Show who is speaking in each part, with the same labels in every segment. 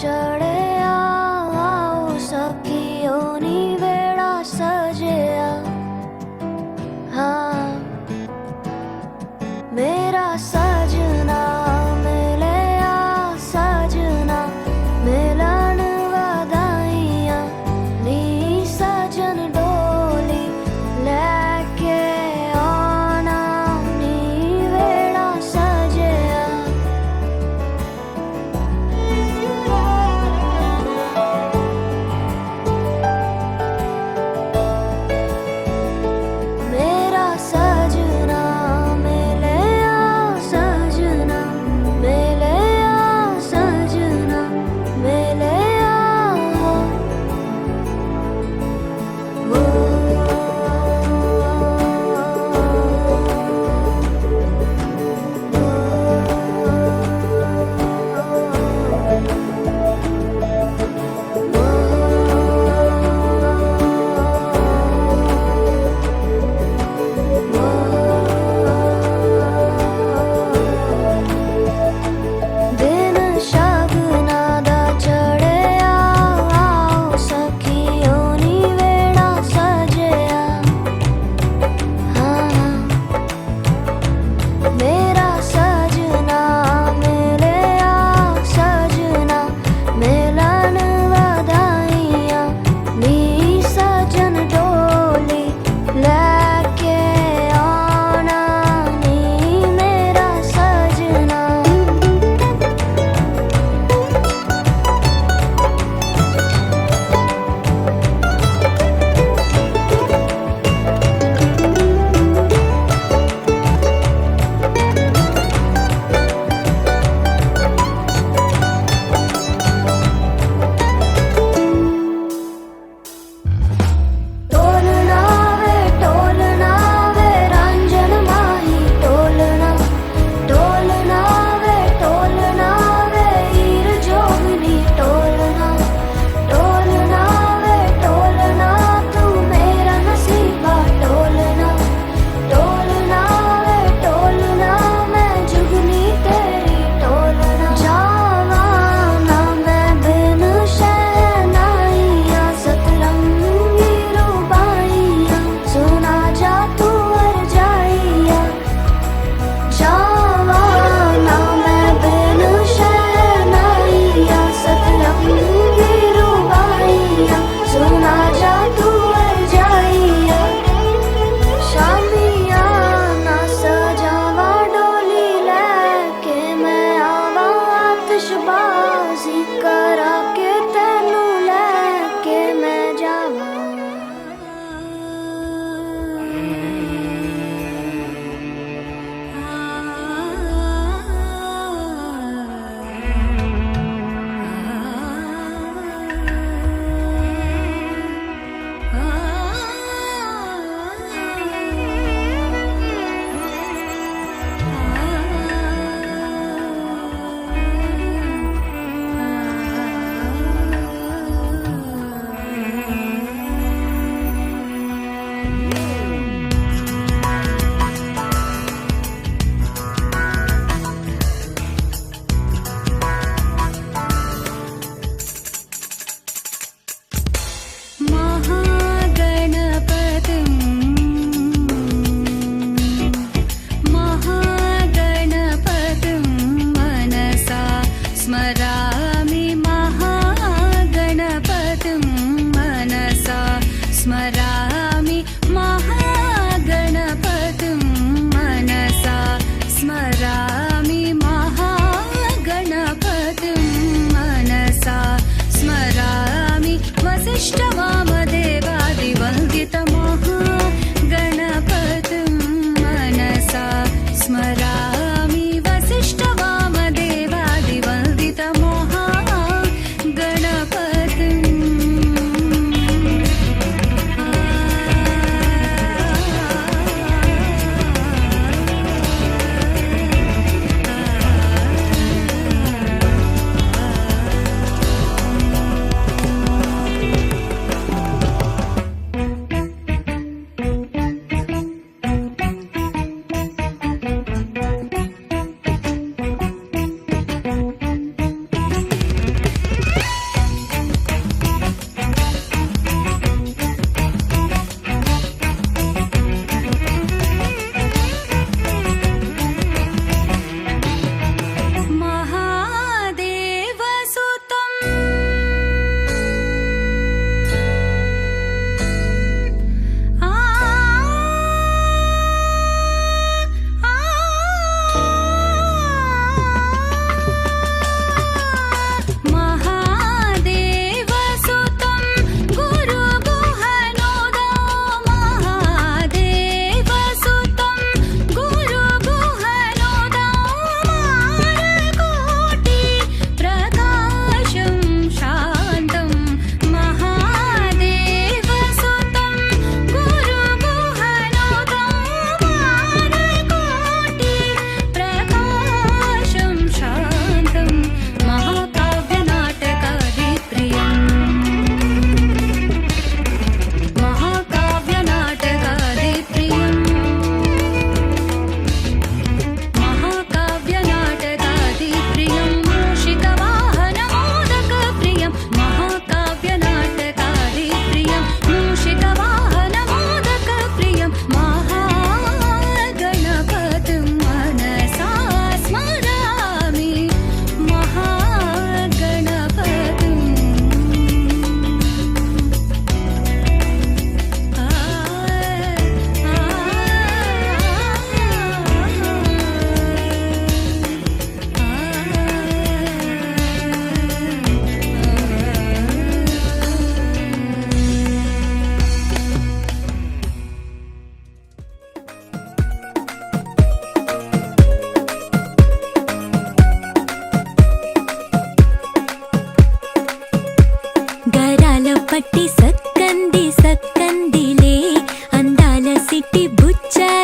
Speaker 1: चढ़या आओ सखियों नी बेड़ा सजया। हाँ मेरा सजना मिलया सजना मिलन वधाइयां नी सजन डोली लेके आना नी बेड़ा सजया।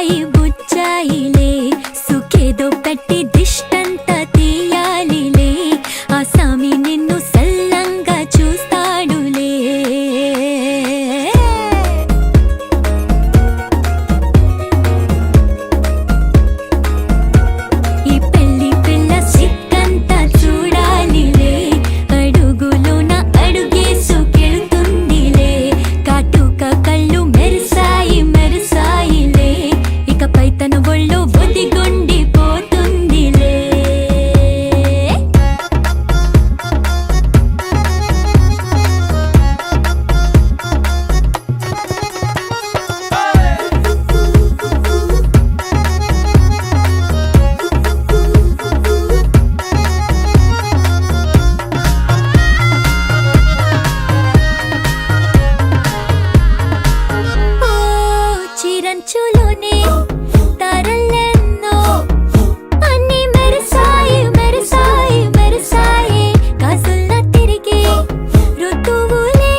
Speaker 1: బుచ్చాయి బుచ్చాయిలే సుఖేదో పెట్టి దిష్టంత తీయాలిలే ఆ సామి నిన్ను సల్లంగా చూస్తాడులే ఈ పెళ్లి పిల్ల సిక్కంతా చూడాలిలే అడుగులోన అడుగేసుకెళ్తుందిలే కాటుక కళ్ళు మెరిసాయి మెరిసాయిలే ఇకపై తన ఒళ్ళో ఒదిగొండిపోతుందిలే ఓ చిరంచులోనే తారలెన్నో అన్ని మెరిసాయి మెరిసాయి మెరిసాయి కాసుల్లా తిరిగి ఋతువులే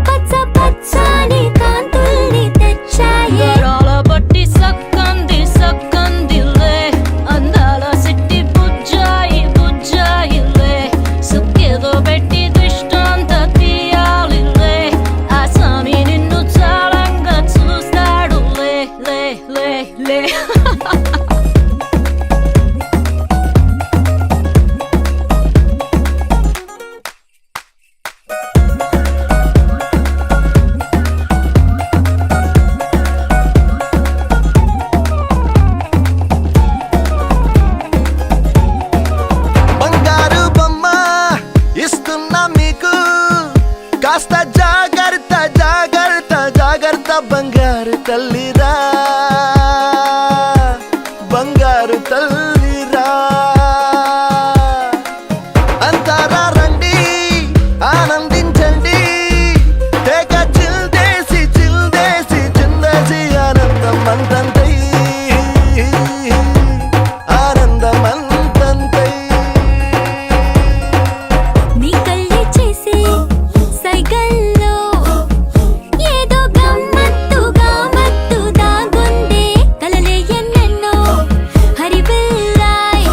Speaker 1: పచ్చ పచ్చని కాంతుల్ని తెచ్చాయి
Speaker 2: గరాల బట్టి సక్కంది సక్కందిలే అందాల సిట్టి బుజ్జాయి బుజ్జాయిలే సుక్కేదో పెట్టి దృష్టాంత తీయాలిలే ఆ స్వామి నిన్ను చాలంగా చూస్తాడు లే లే లే లే
Speaker 3: బంగారు బొమ్మ ఇస్తున్నా మీకు కాస్త జాగ్రత్త జాగ్రత్త జాగ్రత్త బంగారు తల్లిరా బంగారు తల్లిరా అంతారా రండి ఆనందించండి తెగ చిల్దేసి చిల్దేసి చిందేసి ఆనందం అంతంతై ఆనందం అంతంతై
Speaker 1: నీ కళ్ళే చేసే సైగల్లో ఏదో గమ్మత్తుగా మత్తు దాగుందే కలలే ఎన్నెన్నో హరిబిల్లాయ్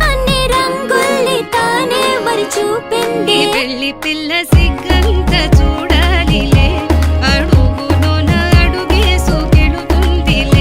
Speaker 1: అన్ని రంగుల్ని తానే మరి చూపింది
Speaker 4: ఈ పెళ్లి పిల్ల సిగ్గంత చూడాలిలే అడుగులోన అడుగేసుకెళుతుందిలే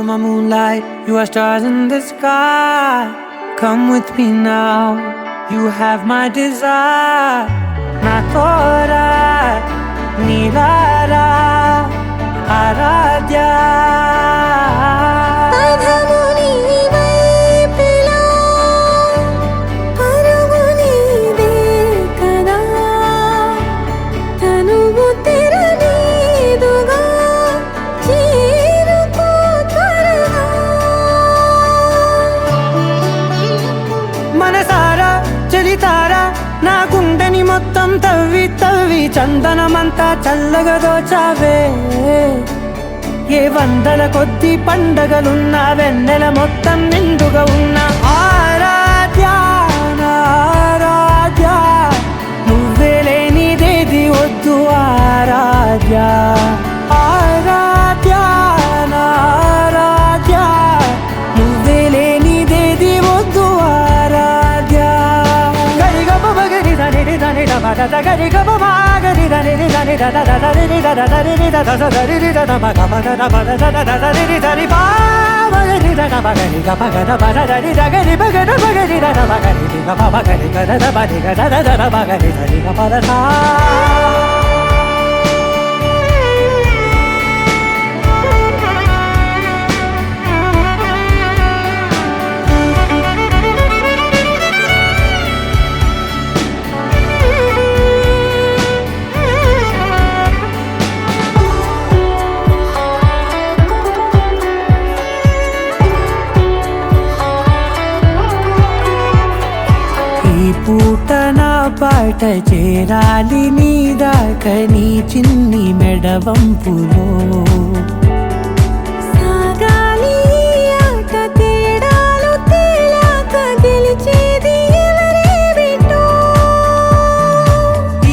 Speaker 5: my moonlight. You are stars in the sky. Come with me now. You have my desire. Na tora nilara aradhya.
Speaker 1: అధము నీవైపులా, పరుగు నీదే కదా, తనువు తెరనీదుగా, చేరుకో త్వరగా.
Speaker 5: మనసారా చలితారా నా గుండెని మొత్తం తవ్వి తవ్వి చందనమంతా చల్లగా దోచావే. ఏ వందల కొద్ది పండగలున్నా వెన్నెల మొత్తం నిండుగా ఉన్న ఆరాధ్య నా ఆరాధ్య, నువ్వే లేనిదేది వద్దు ఆరాధ్య. ఆరాధ్య నా ఆరాధ్య, నువ్వే లేనిదేది వద్దు ఆరాధ్య. గరిగ బగరి దని దని దమద గరి గ బగరి దని దని దద దని దద దని దద దని దద మగ మగ దద దద దని దని బా బగరి దద బగరి గ బగద బద దని దగరి బగద బగరి దద బగరి గ బగరి గ దద బగరి గ దద దద బగరి దని గ బద సా. ఈ పూట నా పాట చేరాలి నీ దాకా నీ చిన్ని మెడవంపులో.
Speaker 1: సాగాలి ఈ ఆట తేడాలు తేలాక గెలిచేది ఎవరేమిటో.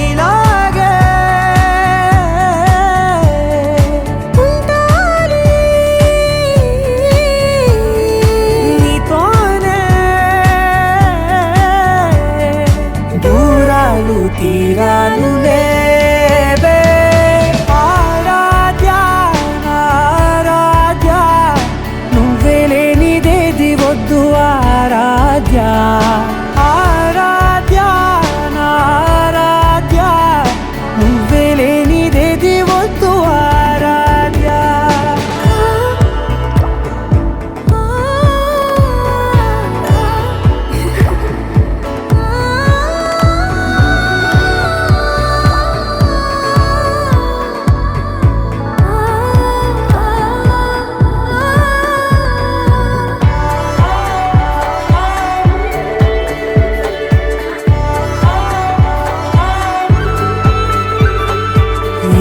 Speaker 5: ఇలాగే
Speaker 1: ఉంటాలి
Speaker 5: నీతోనే దూరాలు తీరాలు లేవే. ఆరాధ్య నా ఆరాధ్య, నువ్వే లేనిదేది వద్దు ఆరాధ్య. ఆరాధ్య నా ఆరాధ్య, నువ్వే లేనిదేది వద్దు ఆరాధ్య.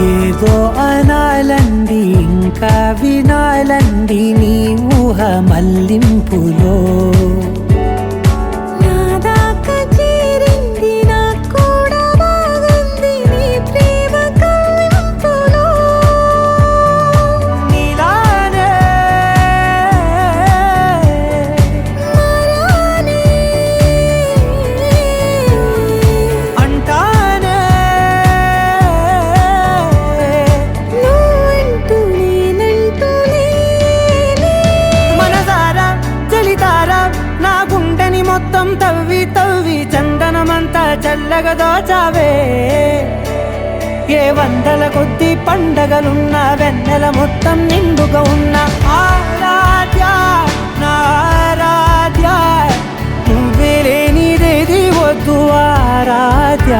Speaker 5: ఏదో అనాలండి ఇంకా వినాలండి నీ ఊహ మల్లింపులో.
Speaker 1: నా దాకా చేరింది నాకు కూడా బాగుంది నీ ప్రేమ కవ్వింపులో.
Speaker 5: నీలానే
Speaker 1: మరానే
Speaker 5: అంటానే
Speaker 1: నువ్వంటూ నేనంటూ లేనే.
Speaker 5: మనసారా చలితారా నా గుండెని మొత్తం తవ్వి తవ్వి చందనమంతా చల్లగా దోచావే. ఏ వందల కొద్ది పండగలున్న వెన్నెల మొత్తం నిండుగా ఉన్న ఆరాధ్య నా ఆరాధ్య, నువ్వే లేనిదేది వద్దు ఆరాధ్య.